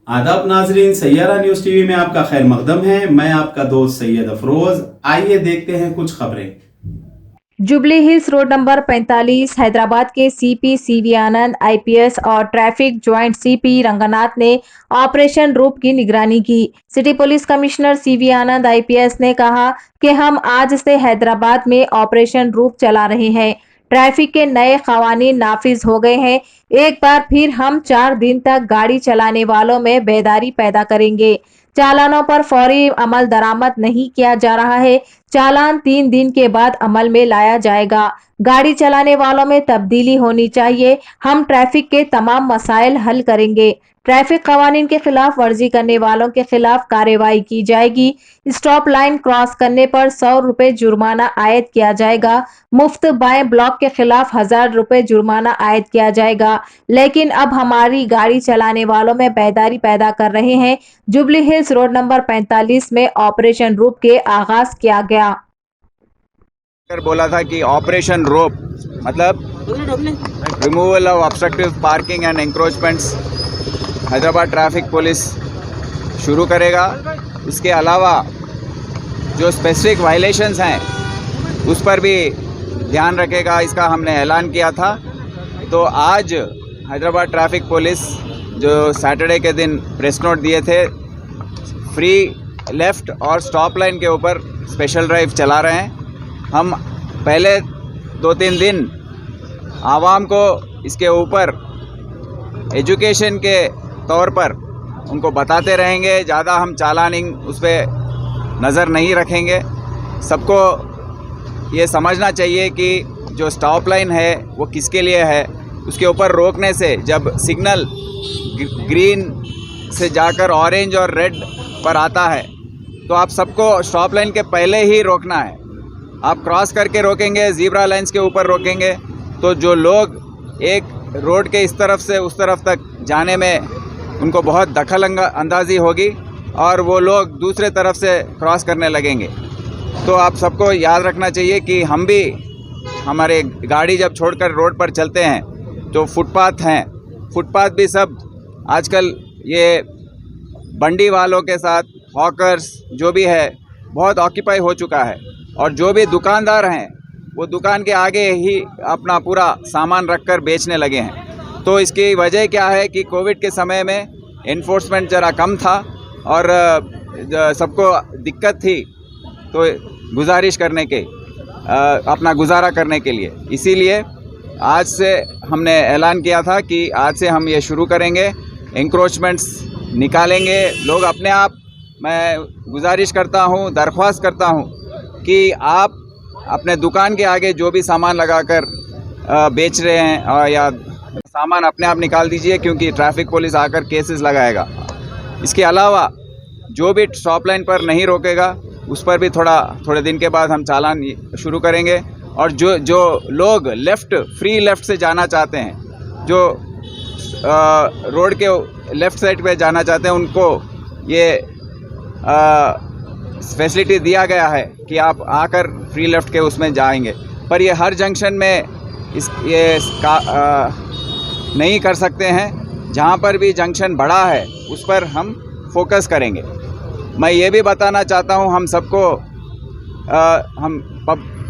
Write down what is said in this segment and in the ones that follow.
आदाब नाजरीन, Saiyaara news TV में आपका खैर मकदम है। मैं आपका दोस्त सैयद अफरोज। आइए देखते हैं कुछ खबरें। Jubilee hills road number 45 Hyderabad के सीपी सीवी आनंद आईपीएस और ट्रैफिक ज्वाइंट सीपी रंगनाथ ने ऑपरेशन रूप की निगरानी की। सिटी पुलिस कमिश्नर सीवी आनंद आईपीएस ने कहा कि हम आज से हैदराबाद में ऑपरेशन रूप चला रहे हैं। ट्रैफिक के नए कवानीन नाफिज हो गए हैं। एक बार फिर हम 4 दिन तक गाड़ी चलाने वालों में बेदारी पैदा करेंगे। चालानों पर फौरी अमल दरामद नहीं किया जा रहा है। चालान 3 दिन के बाद अमल में लाया जाएगा। गाड़ी चलाने वालों में तब्दीली होनी चाहिए। हम ट्रैफिक के तमाम मसाइल हल करेंगे। ट्रैफिक कवानीन के खिलाफ वर्जी करने वालों के खिलाफ कार्रवाई की जाएगी। स्टॉप लाइन क्रॉस करने पर 100 रुपए जुर्माना आयद किया जाएगा। मुफ्त बाएं ब्लॉक के खिलाफ 1000 रुपए जुर्माना आयद किया जाएगा। लेकिन अब हमारी गाड़ी चलाने वालों में बेदारी पैदा कर रहे हैं। जुबली हिल्स रोड नंबर 45 में ऑपरेशन रूप के आगाज किया गया। बोला था कि ऑपरेशन रोप मतलब removal of obstructive parking and encroachments Hyderabad traffic police शुरू करेगा। इसके अलावा जो स्पेसिफिक वायलेशंस हैं उस पर भी ध्यान रखेगा, इसका हमने ऐलान किया था। तो आज हैदराबाद ट्रैफिक पुलिस जो सैटरडे के दिन प्रेस नोट दिए थे, फ्री लेफ़्ट और स्टॉप लाइन के ऊपर स्पेशल ड्राइव चला रहे हैं। हम पहले 2-3 दिन आवाम को इसके ऊपर एजुकेशन के तौर पर उनको बताते रहेंगे। ज़्यादा हम चालानिंग उस पर नज़र नहीं रखेंगे। सबको ये समझना चाहिए कि जो स्टॉप लाइन है वो किसके लिए है। उसके ऊपर रोकने से जब सिग्नल ग्रीन से जाकर ऑरेंज और रेड पर आता है तो आप सबको स्टॉप लाइन के पहले ही रोकना है। आप क्रॉस करके रोकेंगे, ज़ीब्रा लाइंस के ऊपर रोकेंगे तो जो लोग एक रोड के इस तरफ से उस तरफ तक जाने में उनको बहुत दखल अंदाजी होगी और वो लोग दूसरे तरफ से क्रॉस करने लगेंगे। तो आप सबको याद रखना चाहिए कि हम भी हमारे गाड़ी जब छोड़कर रोड पर चलते हैं तो फुटपाथ हैं, फुटपाथ भी सब आजकल ये बंडी वालों के साथ हॉकर्स जो भी है बहुत ऑक्यूपाई हो चुका है। और जो भी दुकानदार हैं वो दुकान के आगे ही अपना पूरा सामान रखकर बेचने लगे हैं। तो इसकी वजह क्या है कि कोविड के समय में एनफोर्समेंट ज़रा कम था और सबको दिक्कत थी तो गुजारिश करने के अपना गुजारा करने के लिए। इसीलिए आज से हमने ऐलान किया था कि आज से हम ये शुरू करेंगे, एंक्रोचमेंट्स निकालेंगे। लोग अपने आप, मैं गुजारिश करता हूँ, दरख्वास्त करता हूँ कि आप अपने दुकान के आगे जो भी सामान लगाकर बेच रहे हैं या सामान अपने आप निकाल दीजिए, क्योंकि ट्रैफिक पुलिस आकर केसेस लगाएगा। इसके अलावा जो भी स्टॉप लाइन पर नहीं रोकेगा उस पर भी थोड़े दिन के बाद हम चालान शुरू करेंगे। और जो लोग फ्री लेफ़्ट से जाना चाहते हैं, जो रोड के लेफ़्ट साइड पे जाना चाहते हैं, उनको ये फैसिलिटी दिया गया है कि आप आकर फ्री लेफ़्ट के उसमें जाएंगे। पर ये हर जंक्शन में नहीं कर सकते हैं। जहाँ पर भी जंक्शन बड़ा है उस पर हम फोकस करेंगे। मैं ये भी बताना चाहता हूँ हम सबको,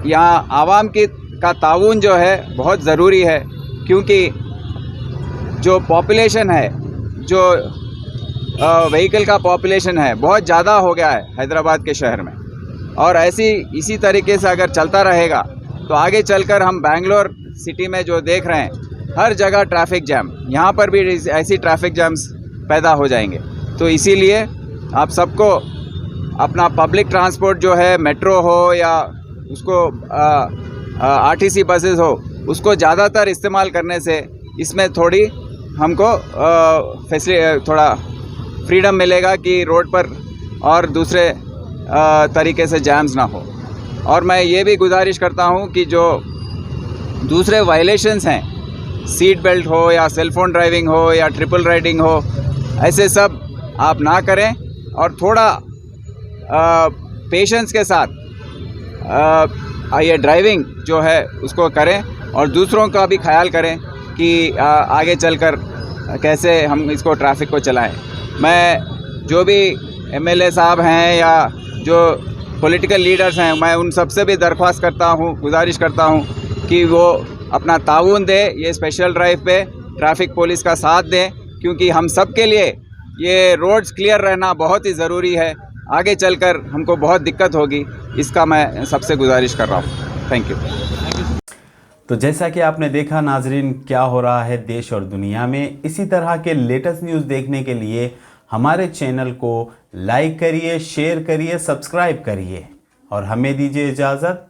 यहाँ आवाम का ताउन जो है बहुत ज़रूरी है, क्योंकि जो पॉपुलेशन है, जो व्हीकल का पॉपुलेशन है बहुत ज़्यादा हो गया है हैदराबाद के शहर में। और इसी तरीके से अगर चलता रहेगा तो आगे चलकर हम बेंगलोर सिटी में जो देख रहे हैं हर जगह ट्रैफिक जैम, यहाँ पर भी ऐसी ट्रैफिक जैम्स पैदा हो जाएंगे। तो इसीलिए आप सबको अपना पब्लिक ट्रांसपोर्ट जो है, मेट्रो हो या उसको आरटीसी बसेस हो, उसको ज़्यादातर इस्तेमाल करने से इसमें थोड़ी हमको थोड़ा फ्रीडम मिलेगा कि रोड पर और दूसरे तरीके से जैम्स ना हो। और मैं ये भी गुजारिश करता हूँ कि जो दूसरे वायलेशंस हैं, सीट बेल्ट हो या सेलफोन ड्राइविंग हो या ट्रिपल राइडिंग हो, ऐसे सब आप ना करें और थोड़ा पेशेंस के साथ ये ड्राइविंग जो है उसको करें और दूसरों का भी ख्याल करें कि आगे चलकर कैसे हम इसको ट्रैफिक को चलाएं। मैं जो भी एमएलए साहब हैं या जो पॉलिटिकल लीडर्स हैं, मैं उन सबसे भी दरख्वास्त करता हूँ, गुजारिश करता हूँ कि वो अपना ताउन दे, ये स्पेशल ड्राइव पे ट्रैफिक पुलिस का साथ दें, क्योंकि हम सब के लिए ये रोड्स क्लियर रहना बहुत ही ज़रूरी है। आगे चलकर हमको बहुत दिक्कत होगी, इसका मैं सबसे गुजारिश कर रहा हूँ। Thank you. तो जैसा कि आपने देखा नाजरीन, क्या हो रहा है देश और दुनिया में। इसी तरह के लेटेस्ट न्यूज़ देखने के लिए हमारे चैनल को लाइक करिए, शेयर करिए, सब्सक्राइब करिए और हमें दीजिए इजाज़त।